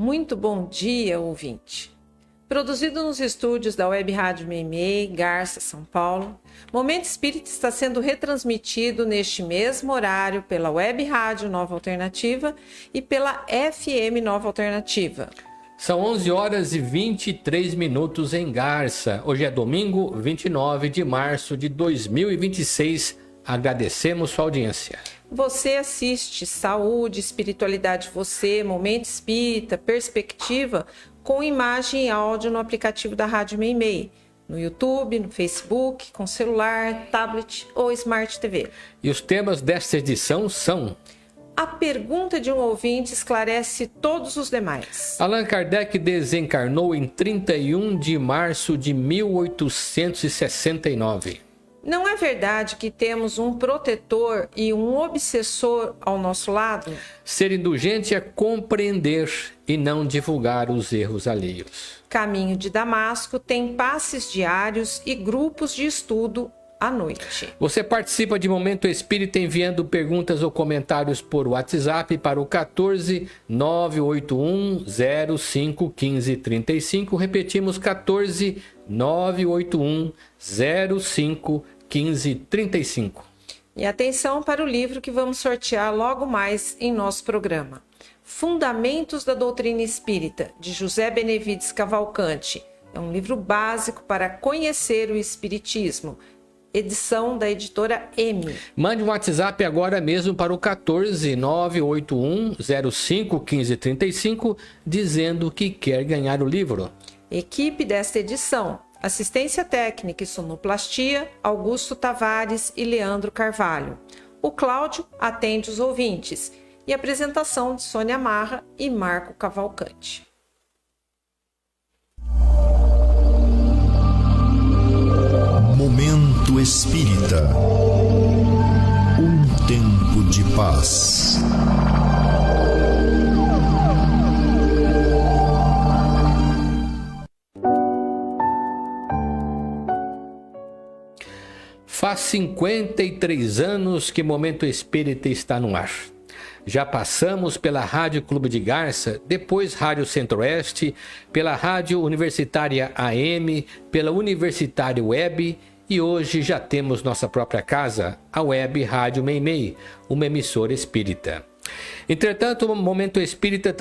Muito bom dia, ouvinte. Produzido nos estúdios da Web Rádio Meimei, Garça, São Paulo, Momento Espírita está sendo retransmitido neste mesmo horário pela Web Rádio Nova Alternativa e pela FM Nova Alternativa. São 11 horas e 23 minutos em Garça. Hoje é domingo, 29 de março de 2026. Agradecemos sua audiência. Você assiste Saúde, Espiritualidade Você, Momento Espírita, Perspectiva, com imagem e áudio no aplicativo da Rádio Meimei, no YouTube, no Facebook, com celular, tablet ou Smart TV. E os temas desta edição são: a pergunta de um ouvinte esclarece todos os demais. Allan Kardec desencarnou em 31 de março de 1869. Não é verdade que temos um protetor e um obsessor ao nosso lado? Ser indulgente é compreender e não divulgar os erros alheios. Caminho de Damasco tem passes diários e grupos de estudo à noite. Você participa de Momento Espírita enviando perguntas ou comentários por WhatsApp para o 14 981 05 15 35. Repetimos, 14 981 05 15 35. E atenção para o livro que vamos sortear logo mais em nosso programa. Fundamentos da Doutrina Espírita, de José Benevides Cavalcante. É um livro básico para conhecer o Espiritismo. Edição da editora M. Mande um WhatsApp agora mesmo para o 14 981 05 15 35, dizendo que quer ganhar o livro. Equipe desta edição: assistência técnica e sonoplastia, Augusto Tavares e Leandro Carvalho. O Cláudio atende os ouvintes. E apresentação de Sônia Marra e Marco Cavalcante. Momento Espírita. Um tempo de paz. Faz 53 anos que Momento Espírita está no ar. Já passamos pela Rádio Clube de Garça, depois Rádio Centro-Oeste, pela Rádio Universitária AM, pela Universitária Web e hoje já temos nossa própria casa, a Web Rádio Meimei, uma emissora espírita. Entretanto, o Momento Espírita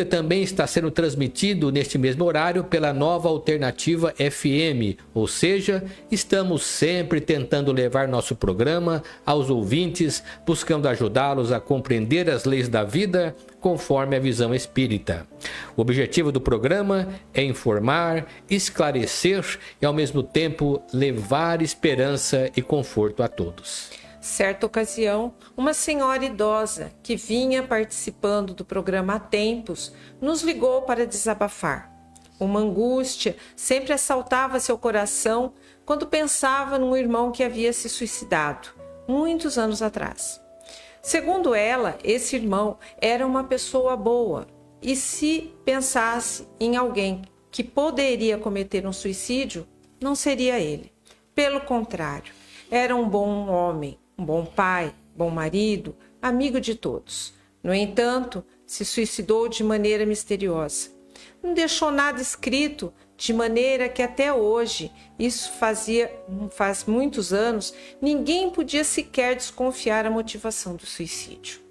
também está sendo transmitido neste mesmo horário pela Nova Alternativa FM, ou seja, estamos sempre tentando levar nosso programa aos ouvintes, buscando ajudá-los a compreender as leis da vida conforme a visão espírita. O objetivo do programa é informar, esclarecer e ao mesmo tempo levar esperança e conforto a todos. Certa ocasião, uma senhora idosa que vinha participando do programa há tempos nos ligou para desabafar. Uma angústia sempre assaltava seu coração quando pensava num irmão que havia se suicidado, muitos anos atrás. Segundo ela, esse irmão era uma pessoa boa e se pensasse em alguém que poderia cometer um suicídio, não seria ele. Pelo contrário, era um bom homem, um bom pai, bom marido, amigo de todos. No entanto, se suicidou de maneira misteriosa. Não deixou nada escrito, de maneira que até hoje, isso faz muitos anos, ninguém podia sequer desconfiar a motivação do suicídio.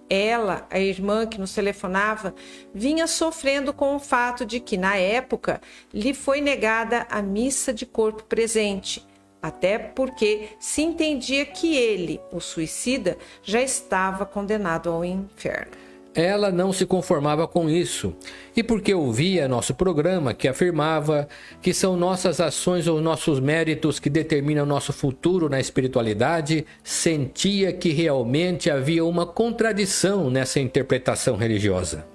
Ela, a irmã que nos telefonava, vinha sofrendo com o fato de que, na época, lhe foi negada a missa de corpo presente, até porque se entendia que ele, o suicida, já estava condenado ao inferno. Ela não se conformava com isso, e porque ouvia nosso programa que afirmava que são nossas ações ou nossos méritos que determinam nosso futuro na espiritualidade, sentia que realmente havia uma contradição nessa interpretação religiosa.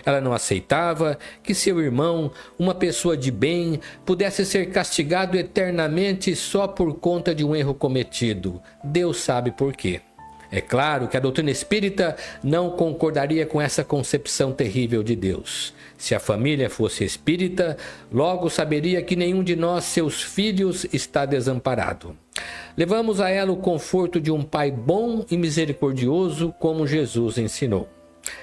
Ela não aceitava que seu irmão, uma pessoa de bem, pudesse ser castigado eternamente só por conta de um erro cometido. Deus sabe por quê. É claro que a doutrina espírita não concordaria com essa concepção terrível de Deus. Se a família fosse espírita, logo saberia que nenhum de nós, seus filhos, está desamparado. Levamos a ela o conforto de um Pai bom e misericordioso, como Jesus ensinou.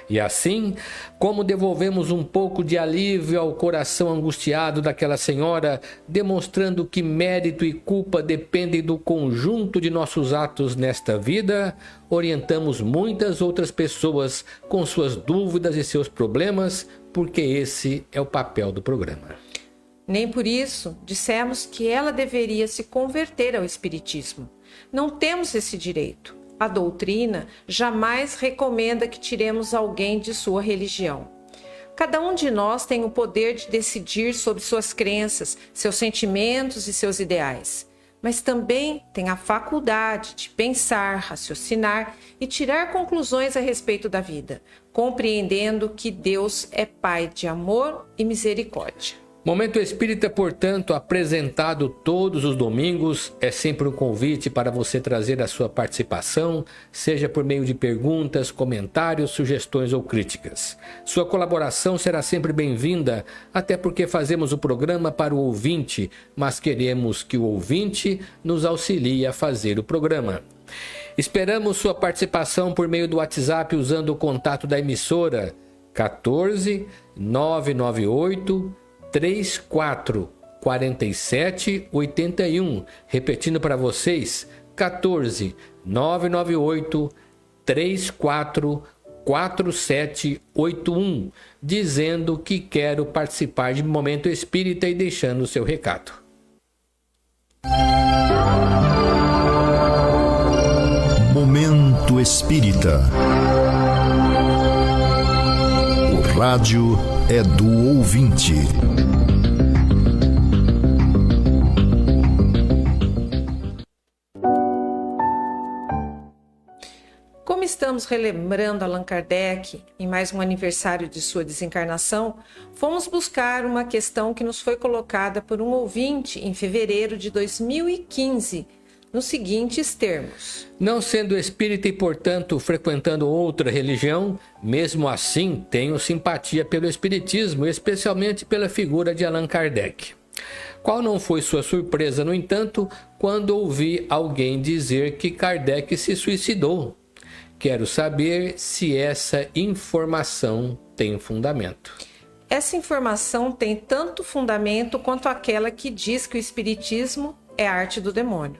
E assim, como devolvemos um pouco de alívio ao coração angustiado daquela senhora, demonstrando que mérito e culpa dependem do conjunto de nossos atos nesta vida, orientamos muitas outras pessoas com suas dúvidas e seus problemas, porque esse é o papel do programa. Nem por isso dissemos que ela deveria se converter ao Espiritismo. Não temos esse direito. A doutrina jamais recomenda que tiremos alguém de sua religião. Cada um de nós tem o poder de decidir sobre suas crenças, seus sentimentos e seus ideais, mas também tem a faculdade de pensar, raciocinar e tirar conclusões a respeito da vida, compreendendo que Deus é Pai de amor e misericórdia. Momento Espírita, portanto, apresentado todos os domingos, é sempre um convite para você trazer a sua participação, seja por meio de perguntas, comentários, sugestões ou críticas. Sua colaboração será sempre bem-vinda, até porque fazemos o programa para o ouvinte, mas queremos que o ouvinte nos auxilie a fazer o programa. Esperamos sua participação por meio do WhatsApp usando o contato da emissora 14 998 34 47 81. Repetindo para vocês, 14 998 34 47 81, dizendo que quero participar de Momento Espírita e deixando o seu recado. Momento Espírita. O rádio é do ouvinte. Como estamos relembrando Allan Kardec em mais um aniversário de sua desencarnação, fomos buscar uma questão que nos foi colocada por um ouvinte em fevereiro de 2015, nos seguintes termos: não sendo espírita e, portanto, frequentando outra religião, mesmo assim tenho simpatia pelo espiritismo, especialmente pela figura de Allan Kardec. Qual não foi sua surpresa, no entanto, quando ouvi alguém dizer que Kardec se suicidou? Quero saber se essa informação tem fundamento. Essa informação tem tanto fundamento quanto aquela que diz que o espiritismo é arte do demônio.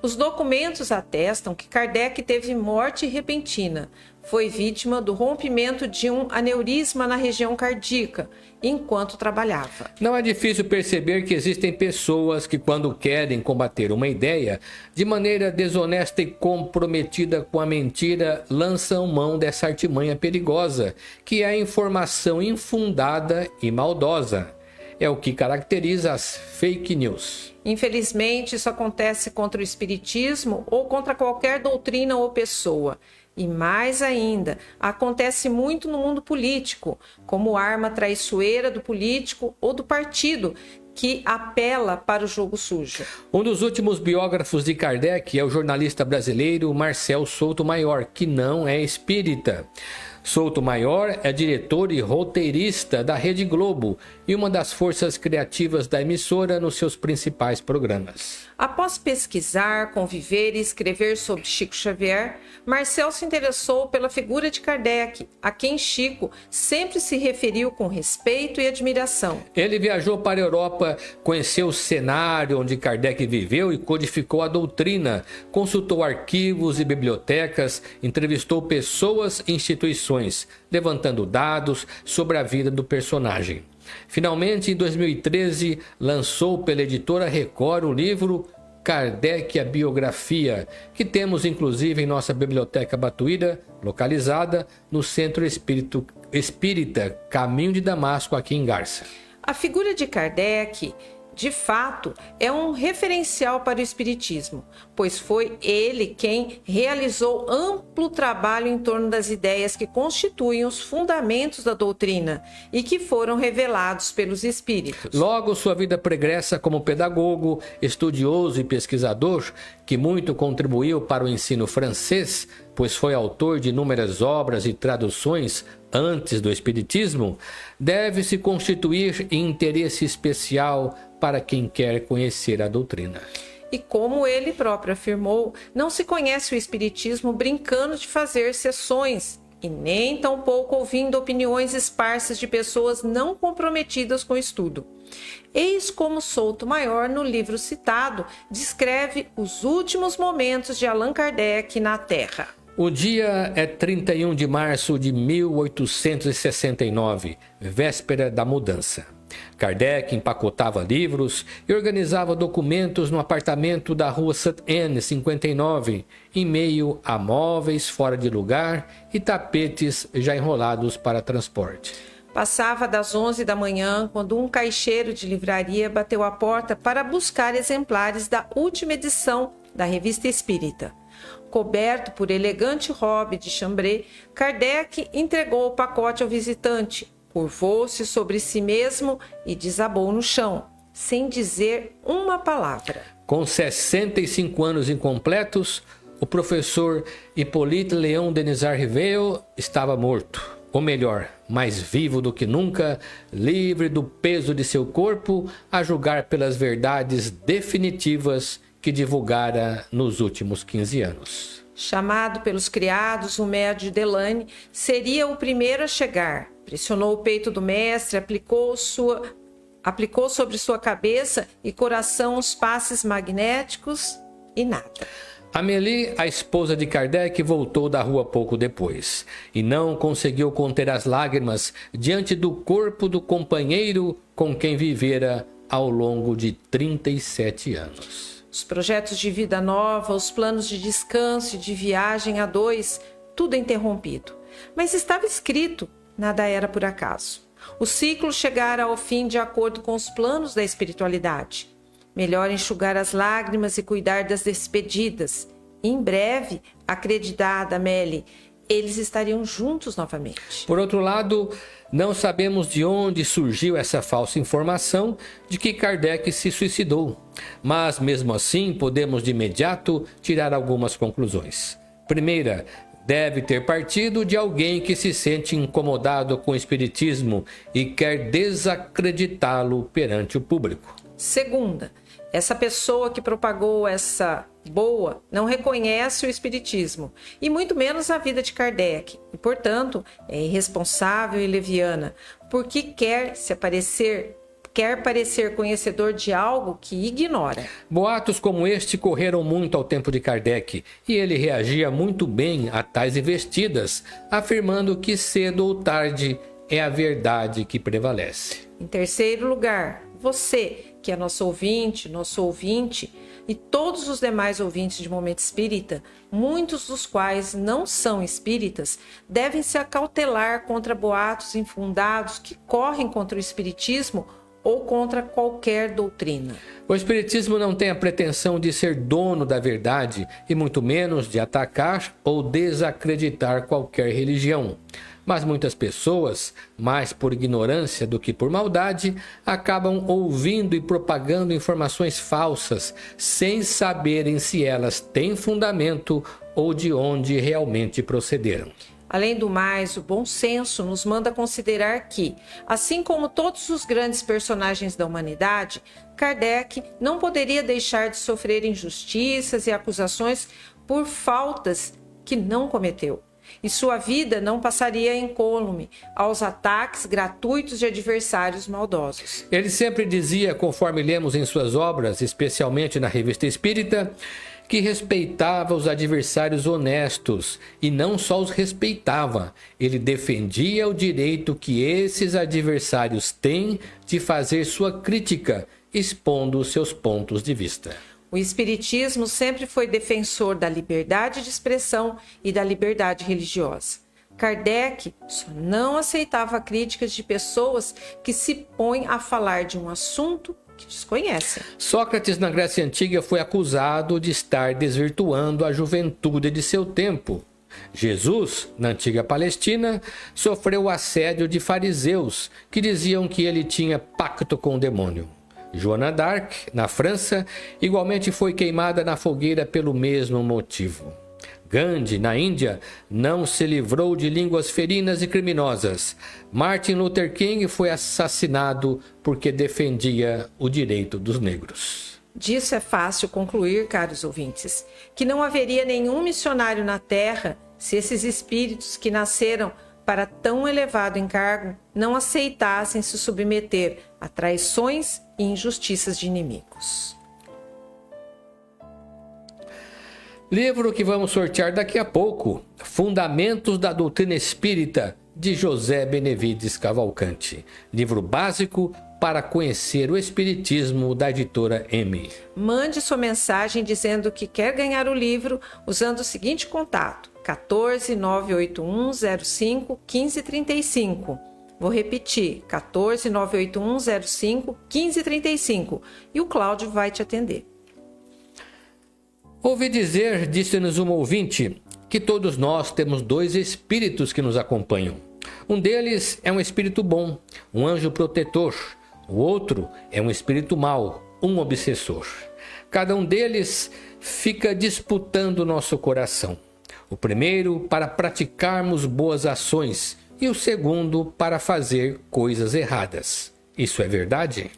Os documentos atestam que Kardec teve morte repentina. Foi vítima do rompimento de um aneurisma na região cardíaca enquanto trabalhava. Não é difícil perceber que existem pessoas que, quando querem combater uma ideia, de maneira desonesta e comprometida com a mentira, lançam mão dessa artimanha perigosa, que é a informação infundada e maldosa. É o que caracteriza as fake news. Infelizmente, isso acontece contra o espiritismo ou contra qualquer doutrina ou pessoa. E mais ainda, acontece muito no mundo político, como arma traiçoeira do político ou do partido, que apela para o jogo sujo. Um dos últimos biógrafos de Kardec é o jornalista brasileiro Marcel Souto-Maior, que não é espírita. Souto-Maior é diretor e roteirista da Rede Globo e uma das forças criativas da emissora nos seus principais programas. Após pesquisar, conviver e escrever sobre Chico Xavier, Marcel se interessou pela figura de Kardec, a quem Chico sempre se referiu com respeito e admiração. Ele viajou para a Europa, conheceu o cenário onde Kardec viveu e codificou a doutrina, consultou arquivos e bibliotecas, entrevistou pessoas e instituições, levantando dados sobre a vida do personagem. Finalmente, em 2013, lançou pela editora Record o livro Kardec, a Biografia, que temos inclusive em nossa biblioteca Batuíra, localizada no Centro Espírita Caminho de Damasco, aqui em Garça. A figura de Kardec, de fato, é um referencial para o espiritismo, pois foi ele quem realizou amplo trabalho em torno das ideias que constituem os fundamentos da doutrina e que foram revelados pelos espíritos. Logo, sua vida pregressa como pedagogo, estudioso e pesquisador, que muito contribuiu para o ensino francês, pois foi autor de inúmeras obras e traduções antes do espiritismo, deve se constituir em interesse especial para quem quer conhecer a doutrina. E como ele próprio afirmou, não se conhece o espiritismo brincando de fazer sessões e nem tampouco ouvindo opiniões esparsas de pessoas não comprometidas com o estudo. Eis como Souto Maior, no livro citado, descreve os últimos momentos de Allan Kardec na Terra. O dia é 31 de março de 1869, véspera da mudança. Kardec empacotava livros e organizava documentos no apartamento da rua Sainte-Anne, 59, em meio a móveis fora de lugar e tapetes já enrolados para transporte. Passava das 11 da manhã quando um caixeiro de livraria bateu à porta para buscar exemplares da última edição da Revista Espírita. Coberto por elegante robe de chambré, Kardec entregou o pacote ao visitante, curvou-se sobre si mesmo e desabou no chão, sem dizer uma palavra. Com 65 anos incompletos, o professor Hippolyte Léon Denisard Rivail estava morto. Ou melhor, mais vivo do que nunca, livre do peso de seu corpo, a julgar pelas verdades definitivas que divulgara nos últimos 15 anos. Chamado pelos criados, o médio Delane seria o primeiro a chegar. Pressionou o peito do mestre, aplicou sobre sua cabeça e coração os passes magnéticos e nada. Amélie, a esposa de Kardec, voltou da rua pouco depois e não conseguiu conter as lágrimas diante do corpo do companheiro com quem vivera ao longo de 37 anos. Os projetos de vida nova, os planos de descanso e de viagem a dois, tudo interrompido. Mas estava escrito, nada era por acaso. O ciclo chegara ao fim de acordo com os planos da espiritualidade. Melhor enxugar as lágrimas e cuidar das despedidas. Em breve, acreditada Amélie, eles estariam juntos novamente. Por outro lado, não sabemos de onde surgiu essa falsa informação de que Kardec se suicidou. Mas, mesmo assim, podemos de imediato tirar algumas conclusões. Primeira, deve ter partido de alguém que se sente incomodado com o espiritismo e quer desacreditá-lo perante o público. Segunda, essa pessoa que propagou essa boa não reconhece o espiritismo e muito menos a vida de Kardec e, portanto, é irresponsável e leviana porque quer parecer conhecedor de algo que ignora. Boatos como este correram muito ao tempo de Kardec e ele reagia muito bem a tais investidas, afirmando que cedo ou tarde é a verdade que prevalece. Em terceiro lugar, você, que é nosso ouvinte e todos os demais ouvintes de Momento Espírita, muitos dos quais não são espíritas, devem se acautelar contra boatos infundados que correm contra o espiritismo ou contra qualquer doutrina. O espiritismo não tem a pretensão de ser dono da verdade e muito menos de atacar ou desacreditar qualquer religião. Mas muitas pessoas, mais por ignorância do que por maldade, acabam ouvindo e propagando informações falsas, sem saberem se elas têm fundamento ou de onde realmente procederam. Além do mais, o bom senso nos manda considerar que, assim como todos os grandes personagens da humanidade, Kardec não poderia deixar de sofrer injustiças e acusações por faltas que não cometeu. E sua vida não passaria incólume aos ataques gratuitos de adversários maldosos. Ele sempre dizia, conforme lemos em suas obras, especialmente na Revista Espírita, que respeitava os adversários honestos e não só os respeitava, ele defendia o direito que esses adversários têm de fazer sua crítica, expondo seus pontos de vista. O espiritismo sempre foi defensor da liberdade de expressão e da liberdade religiosa. Kardec só não aceitava críticas de pessoas que se põem a falar de um assunto que desconhecem. Sócrates, na Grécia Antiga, foi acusado de estar desvirtuando a juventude de seu tempo. Jesus, na antiga Palestina, sofreu o assédio de fariseus que diziam que ele tinha pacto com o demônio. Joana d'Arc, na França, igualmente foi queimada na fogueira pelo mesmo motivo. Gandhi, na Índia, não se livrou de línguas ferinas e criminosas. Martin Luther King foi assassinado porque defendia o direito dos negros. Disso é fácil concluir, caros ouvintes, que não haveria nenhum missionário na Terra se esses espíritos que nasceram para tão elevado encargo não aceitassem se submeter a traições e injustiças de inimigos. Livro que vamos sortear daqui a pouco: Fundamentos da Doutrina Espírita, de José Benevides Cavalcante. Livro básico para conhecer o Espiritismo, da editora M. Mande sua mensagem dizendo que quer ganhar o livro usando o seguinte contato: 14 981 05 1535. Vou repetir: 14 981 05 1535. E o Cláudio vai te atender. Ouvi dizer, disse-nos uma ouvinte, que todos nós temos dois espíritos que nos acompanham. Um deles é um espírito bom, um anjo protetor. O outro é um espírito mau, um obsessor. Cada um deles fica disputando o nosso coração. O primeiro para praticarmos boas ações e o segundo para fazer coisas erradas. Isso é verdade?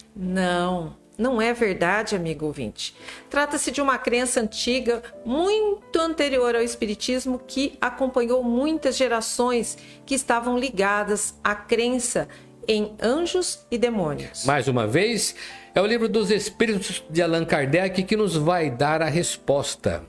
Não é verdade, amigo ouvinte. Trata-se de uma crença antiga, muito anterior ao Espiritismo, que acompanhou muitas gerações que estavam ligadas à crença em anjos e demônios. Mais uma vez, é o Livro dos Espíritos de Allan Kardec que nos vai dar a resposta.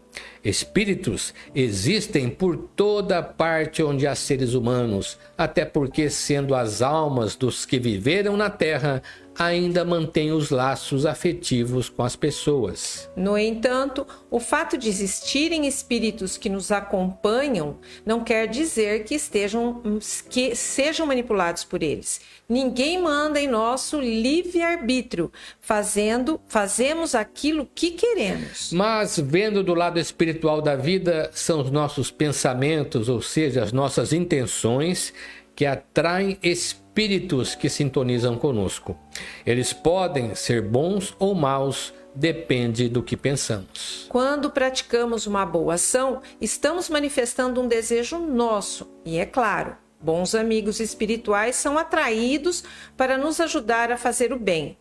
Espíritos existem por toda parte onde há seres humanos, até porque, sendo as almas dos que viveram na Terra, ainda mantêm os laços afetivos com as pessoas. No entanto, o fato de existirem espíritos que nos acompanham não quer dizer que sejam manipulados por eles. Ninguém manda em nosso livre-arbítrio, fazemos aquilo que queremos. Mas, vendo do lado espiritual da vida, são os nossos pensamentos, ou seja, as nossas intenções, que atraem espíritos que sintonizam conosco. Eles podem ser bons ou maus, depende do que pensamos. Quando praticamos uma boa ação, estamos manifestando um desejo nosso. E é claro, bons amigos espirituais são atraídos para nos ajudar a fazer o bem.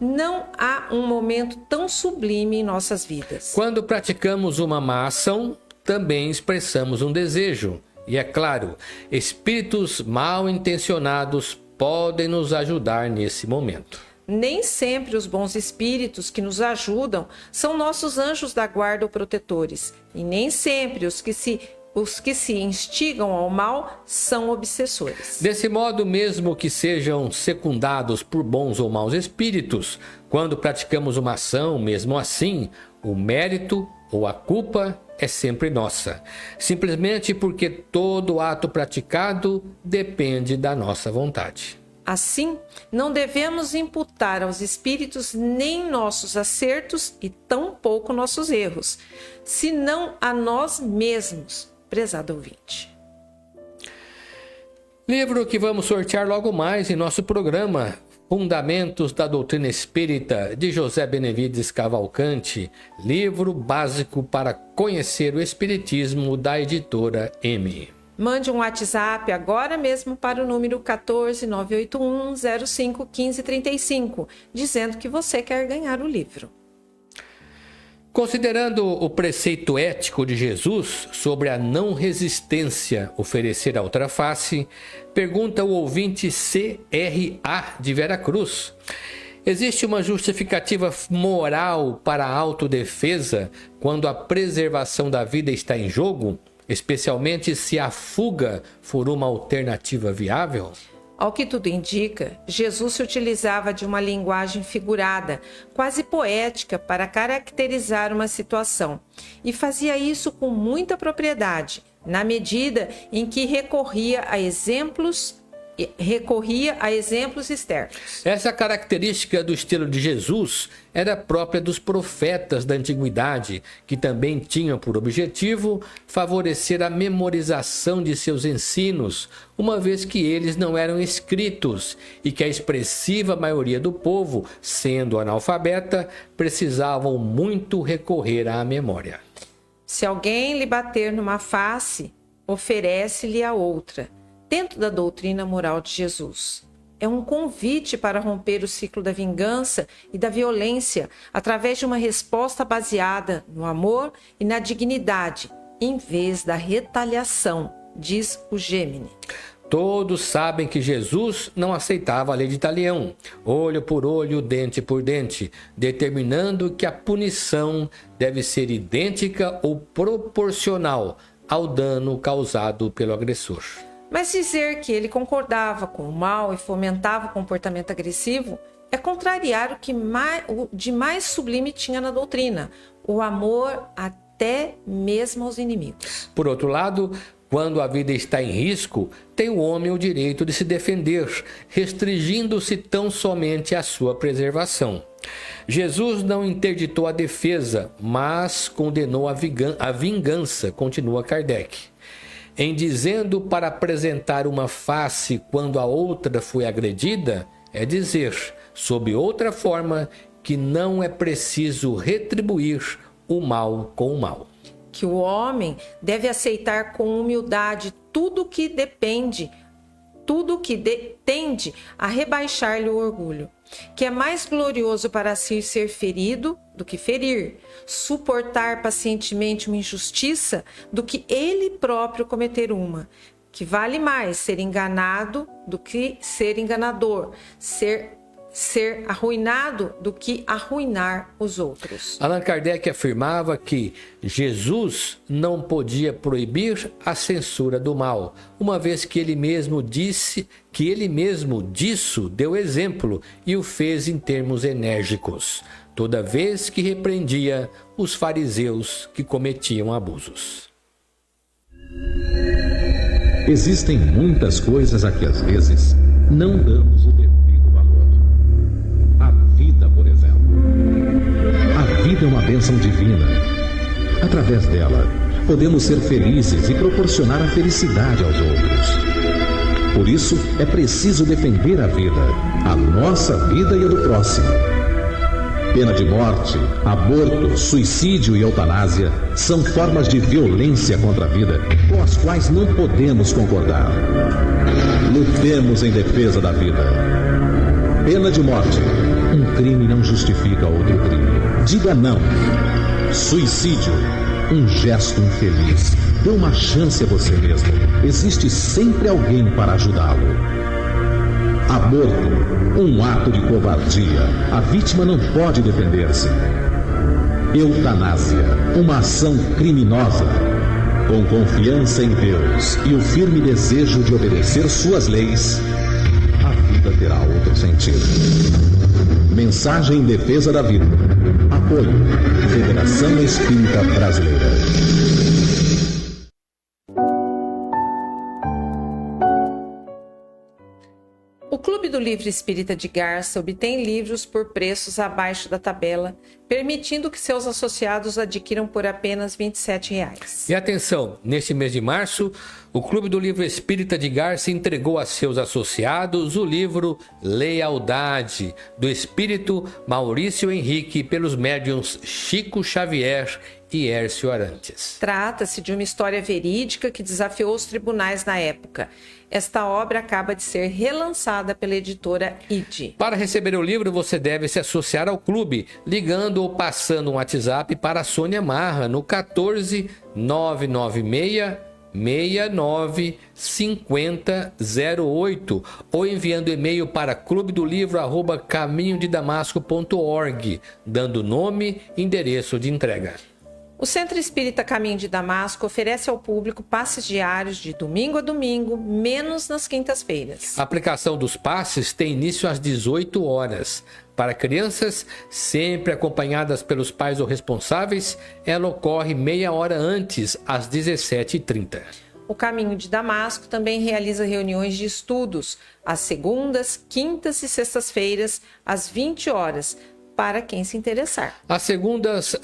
Não há um momento tão sublime em nossas vidas. Quando praticamos uma má ação, também expressamos um desejo. E é claro, espíritos mal intencionados podem nos ajudar nesse momento. Nem sempre os bons espíritos que nos ajudam são nossos anjos da guarda ou protetores. E nem sempre os que se instigam ao mal são obsessores. Desse modo, mesmo que sejam secundados por bons ou maus espíritos, quando praticamos uma ação, mesmo assim, o mérito ou a culpa é sempre nossa, simplesmente porque todo ato praticado depende da nossa vontade. Assim, não devemos imputar aos espíritos nem nossos acertos e tampouco nossos erros, senão a nós mesmos, prezado ouvinte. Livro que vamos sortear logo mais em nosso programa: Fundamentos da Doutrina Espírita, de José Benevides Cavalcante. Livro básico para conhecer o Espiritismo, da editora M. Mande um WhatsApp agora mesmo para o número 14 981 05 1535, dizendo que você quer ganhar o livro. Considerando o preceito ético de Jesus sobre a não resistência, oferecer a outra face, pergunta o ouvinte CRA de Veracruz: existe uma justificativa moral para a autodefesa quando a preservação da vida está em jogo, especialmente se a fuga for uma alternativa viável? Ao que tudo indica, Jesus se utilizava de uma linguagem figurada, quase poética, para caracterizar uma situação. E fazia isso com muita propriedade, na medida em que recorria a exemplos externos. Essa característica do estilo de Jesus era própria dos profetas da antiguidade, que também tinham por objetivo favorecer a memorização de seus ensinos, uma vez que eles não eram escritos e que a expressiva maioria do povo, sendo analfabeta, precisavam muito recorrer à memória. Se alguém lhe bater numa face, oferece-lhe a outra, dentro da doutrina moral de Jesus. é um convite para romper o ciclo da vingança e da violência através de uma resposta baseada no amor e na dignidade, em vez da retaliação, diz o Gemini. Todos sabem que Jesus não aceitava a lei de Talião, olho por olho, dente por dente, determinando que a punição deve ser idêntica ou proporcional ao dano causado pelo agressor. Mas dizer que ele concordava com o mal e fomentava o comportamento agressivo é contrariar o que de mais sublime tinha na doutrina, o amor até mesmo aos inimigos. Por outro lado, quando a vida está em risco, tem o homem o direito de se defender, restringindo-se tão somente à sua preservação. Jesus não interditou a defesa, mas condenou a vingança, continua Kardec. Em dizendo para apresentar uma face quando a outra foi agredida, é dizer, sob outra forma, que não é preciso retribuir o mal com o mal. Que o homem deve aceitar com humildade tudo que tende a rebaixar-lhe o orgulho, que é mais glorioso para si ser ferido do que ferir, suportar pacientemente uma injustiça do que ele próprio cometer uma, que vale mais ser enganado do que ser enganador, ser arruinado do que arruinar os outros. Allan Kardec afirmava que Jesus não podia proibir a censura do mal, uma vez que ele mesmo disso deu exemplo e o fez em termos enérgicos, toda vez que repreendia os fariseus que cometiam abusos. Existem muitas coisas a que às vezes não damos o devido valor. A vida, por exemplo. A vida é uma bênção divina. Através dela, podemos ser felizes e proporcionar a felicidade aos outros. Por isso, é preciso defender a vida, a nossa vida e a do próximo. Pena de morte, aborto, suicídio e eutanásia são formas de violência contra a vida com as quais não podemos concordar. Lutemos em defesa da vida. Pena de morte. Um crime não justifica outro crime. Diga não. Suicídio. Um gesto infeliz. Dê uma chance a você mesmo. Existe sempre alguém para ajudá-lo. Aborto. Um ato de covardia. A vítima não pode defender-se. Eutanásia. Uma ação criminosa. Com confiança em Deus e o firme desejo de obedecer suas leis, a vida terá outro sentido. Mensagem em defesa da vida. Apoio. Federação Espírita Brasileira. O Clube do Livro Espírita de Garça obtém livros por preços abaixo da tabela, permitindo que seus associados adquiram por apenas R$ 27,00. E atenção, neste mês de março, o Clube do Livro Espírita de Garça entregou a seus associados o livro Lealdade, do espírito Maurício Henrique, pelos médiuns Chico Xavier e Hércio Arantes. Trata-se de uma história verídica que desafiou os tribunais na época. Esta obra acaba de ser relançada pela editora ID. Para receber o livro, você deve se associar ao clube, ligando ou passando um WhatsApp para a Sônia Marra no 14 996 69 50 08 ou enviando e-mail para clubedolivro@caminhodedamasco.org, dando nome e endereço de entrega. O Centro Espírita Caminho de Damasco oferece ao público passes diários de domingo a domingo, menos nas quintas-feiras. A aplicação dos passes tem início às 18 horas. Para crianças, sempre acompanhadas pelos pais ou responsáveis, ela ocorre meia hora antes, às 17h30. O Caminho de Damasco também realiza reuniões de estudos, às segundas, quintas e sextas-feiras, às 20 horas, para quem se interessar. As segundas,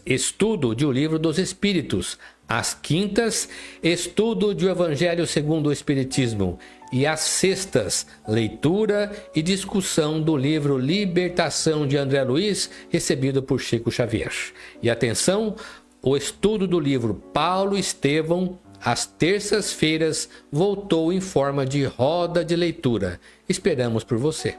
estudo de O Livro dos Espíritos. As quintas, estudo de O Evangelho segundo o Espiritismo. E as sextas, leitura e discussão do livro Libertação de André Luiz, recebido por Chico Xavier. E atenção, o estudo do livro Paulo Estevão, Às terças-feiras voltou em forma de roda de leitura. Esperamos por você.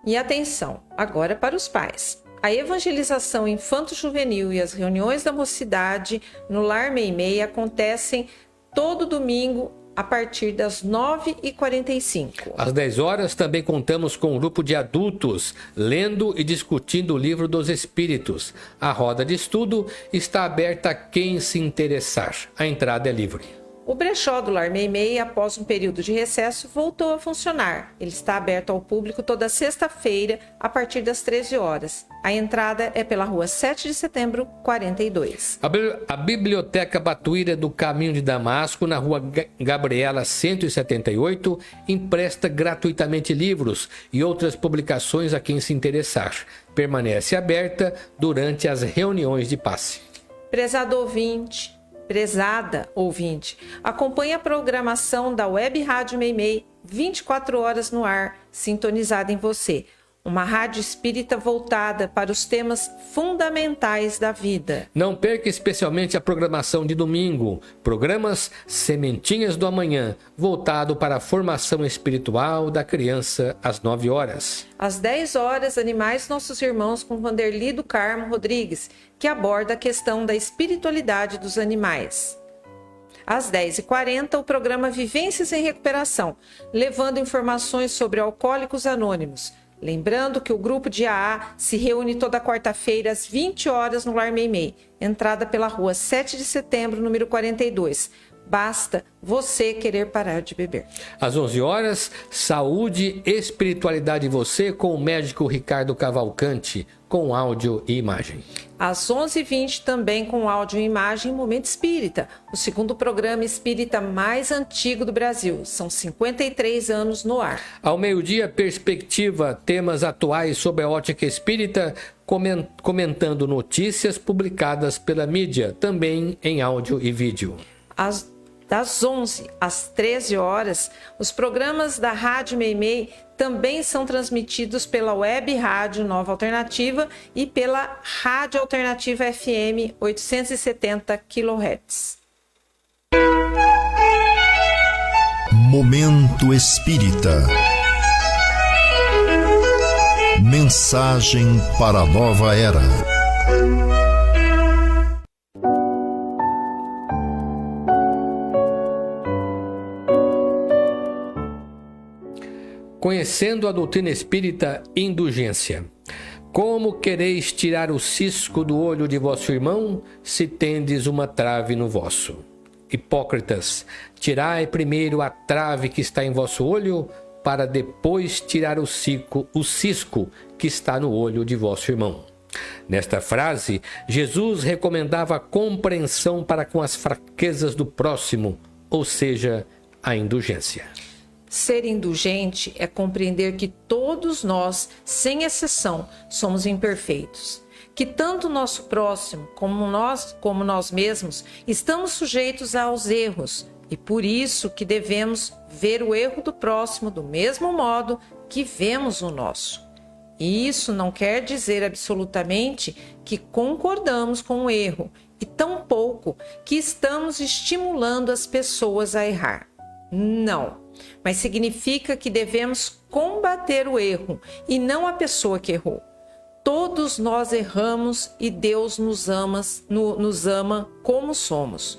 E atenção, agora para os pais. A evangelização infanto-juvenil e as reuniões da mocidade no Lar Meimei acontecem todo domingo a partir das 9h45. Às 10 horas também contamos com um grupo de adultos lendo e discutindo o Livro dos Espíritos. A roda de estudo está aberta a quem se interessar. A entrada é livre. O brechó do Lar Meimei, após um período de recesso, voltou a funcionar. Ele está aberto ao público toda sexta-feira, a partir das 13 horas. A entrada é pela rua 7 de setembro, 42. A Biblioteca Batuíra do Caminho de Damasco, na rua Gabriela 178, empresta gratuitamente livros e outras publicações a quem se interessar. Permanece aberta durante as reuniões de passe. Prezada ouvinte, acompanhe a programação da Web Rádio Meimei 24 horas no ar, sintonizada em você. Uma rádio espírita voltada para os temas fundamentais da vida. Não perca especialmente a programação de domingo, programas Sementinhas do Amanhã, voltado para a formação espiritual da criança às 9 horas. Às 10 horas, Animais Nossos Irmãos com Vanderly do Carmo Rodrigues, que aborda a questão da espiritualidade dos animais. Às 10h40, o programa Vivências em Recuperação, levando informações sobre Alcoólicos Anônimos. Lembrando que o grupo de AA se reúne toda quarta-feira às 20 horas no Lar Meimei, entrada pela rua 7 de setembro, número 42. Basta você querer parar de beber. Às 11 horas, Saúde e Espiritualidade Você com o médico Ricardo Cavalcante, com áudio e imagem. Às 11h20, também com áudio e imagem, Momento Espírita, o segundo programa espírita mais antigo do Brasil. São 53 anos no ar. Ao meio-dia, Perspectiva, temas atuais sobre a ótica espírita, comentando notícias publicadas pela mídia, também em áudio e vídeo. Das 11 às 13 horas, os programas da Rádio Meimei também são transmitidos pela Web Rádio Nova Alternativa e pela Rádio Alternativa FM 870 kHz. Momento Espírita. Mensagem para a nova era. Conhecendo a doutrina espírita, indulgência. Como quereis tirar o cisco do olho de vosso irmão, se tendes uma trave no vosso? Hipócritas, tirai primeiro a trave que está em vosso olho, para depois tirar o cisco que está no olho de vosso irmão. Nesta frase, Jesus recomendava a compreensão para com as fraquezas do próximo, ou seja, a indulgência. Ser indulgente é compreender que todos nós, sem exceção, somos imperfeitos. Que tanto o nosso próximo como nós mesmos estamos sujeitos aos erros e por isso que devemos ver o erro do próximo do mesmo modo que vemos o nosso. E isso não quer dizer absolutamente que concordamos com o erro e tampouco que estamos estimulando as pessoas a errar. Não. Mas significa que devemos combater o erro e não a pessoa que errou. Todos nós erramos e Deus nos ama como somos.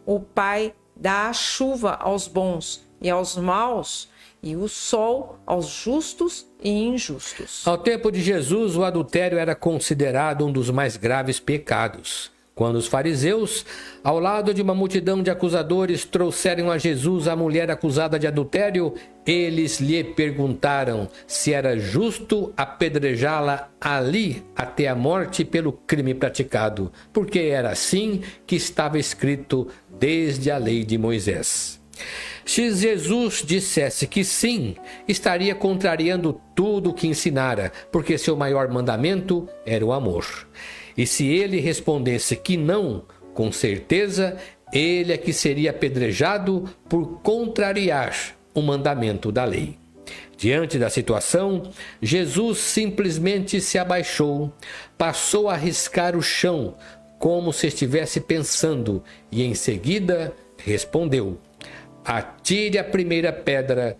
O Pai dá a chuva aos bons e aos maus e o sol aos justos e injustos. Ao tempo de Jesus, o adultério era considerado um dos mais graves pecados. Quando os fariseus, ao lado de uma multidão de acusadores, trouxeram a Jesus a mulher acusada de adultério, eles lhe perguntaram se era justo apedrejá-la ali até a morte pelo crime praticado, porque era assim que estava escrito desde a lei de Moisés. Se Jesus dissesse que sim, estaria contrariando tudo o que ensinara, porque seu maior mandamento era o amor. E se ele respondesse que não, com certeza, ele é que seria apedrejado por contrariar o mandamento da lei. Diante da situação, Jesus simplesmente se abaixou, passou a riscar o chão, como se estivesse pensando, e em seguida respondeu: atire a primeira pedra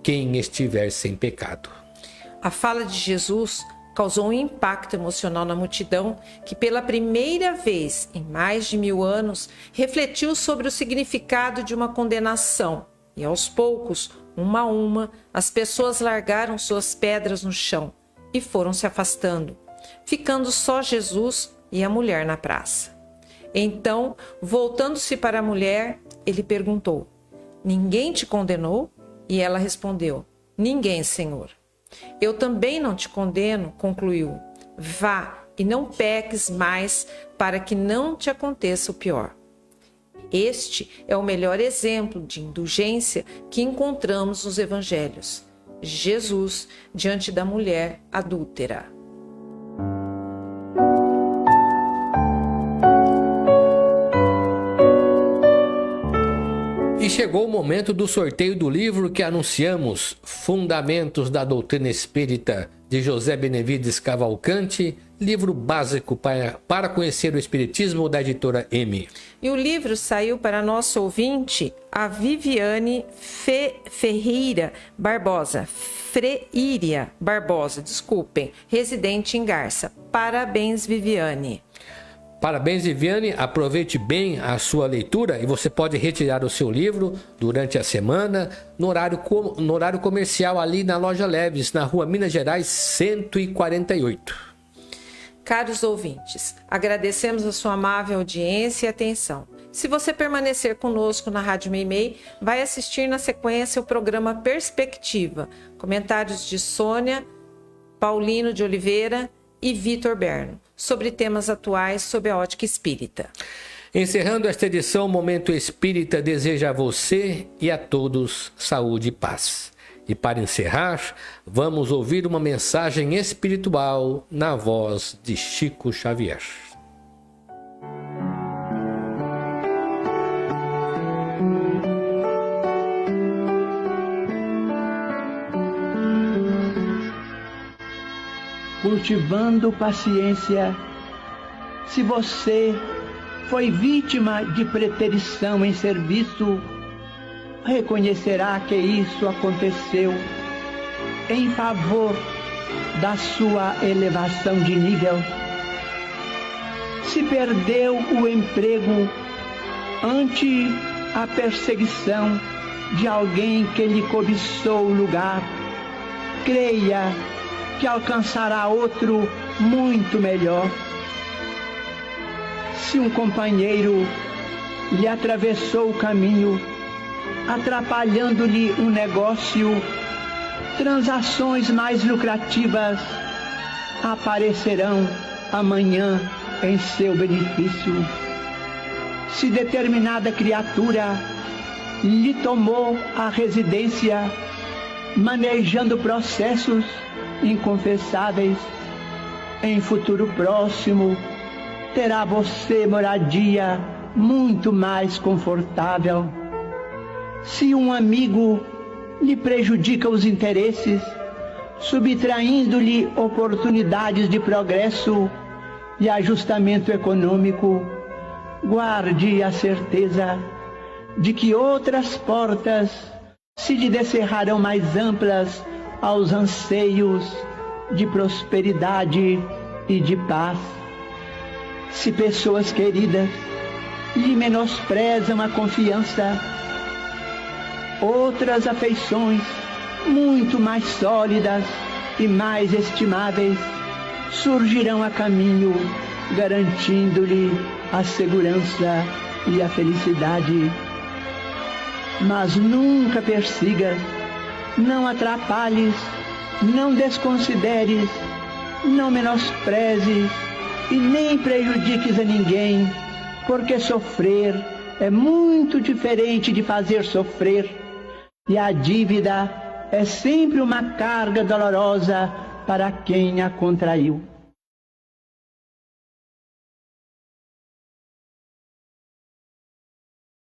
quem estiver sem pecado. A fala de Jesus causou um impacto emocional na multidão que, pela primeira vez em mais de 1000 anos, refletiu sobre o significado de uma condenação. E aos poucos, uma a uma, as pessoas largaram suas pedras no chão e foram se afastando, ficando só Jesus e a mulher na praça. Então, voltando-se para a mulher, ele perguntou: ninguém te condenou? E ela respondeu: ninguém, Senhor. Eu também não te condeno, concluiu. Vá e não peques mais, para que não te aconteça o pior. Este é o melhor exemplo de indulgência que encontramos nos evangelhos. Jesus diante da mulher adúltera. E chegou o momento do sorteio do livro que anunciamos, Fundamentos da Doutrina Espírita, de José Benevides Cavalcante, livro básico para conhecer o Espiritismo, da editora M. E o livro saiu para nosso ouvinte, a Viviane Freíria Barbosa, residente em Garça. Parabéns, Viviane. Parabéns, Viviane. Aproveite bem a sua leitura e você pode retirar o seu livro durante a semana no horário comercial ali na Loja Leves, na Rua Minas Gerais 148. Caros ouvintes, agradecemos a sua amável audiência e atenção. Se você permanecer conosco na Rádio Meimei, vai assistir na sequência o programa Perspectiva, comentários de Sônia, Paulino de Oliveira e Vitor Berno, sobre temas atuais sob a ótica espírita. Encerrando esta edição, o Momento Espírita deseja a você e a todos saúde e paz. E para encerrar, vamos ouvir uma mensagem espiritual na voz de Chico Xavier. Cultivando paciência, se você foi vítima de preterição em serviço, reconhecerá que isso aconteceu em favor da sua elevação de nível. Se perdeu o emprego ante a perseguição de alguém que lhe cobiçou o lugar, creia que alcançará outro muito melhor. Se um companheiro lhe atravessou o caminho, atrapalhando-lhe um negócio, transações mais lucrativas aparecerão amanhã em seu benefício. Se determinada criatura lhe tomou a residência, manejando processos inconfessáveis, em futuro próximo terá você moradia muito mais confortável. Se um amigo lhe prejudica os interesses, subtraindo-lhe oportunidades de progresso e ajustamento econômico, guarde a certeza de que outras portas se lhe descerrarão mais amplas aos anseios de prosperidade e de paz. Se pessoas queridas lhe menosprezam a confiança, outras afeições muito mais sólidas e mais estimáveis surgirão a caminho, garantindo-lhe a segurança e a felicidade. Mas nunca persigas, não atrapalhes, não desconsideres, não menosprezes e nem prejudiques a ninguém, porque sofrer é muito diferente de fazer sofrer, e a dívida é sempre uma carga dolorosa para quem a contraiu.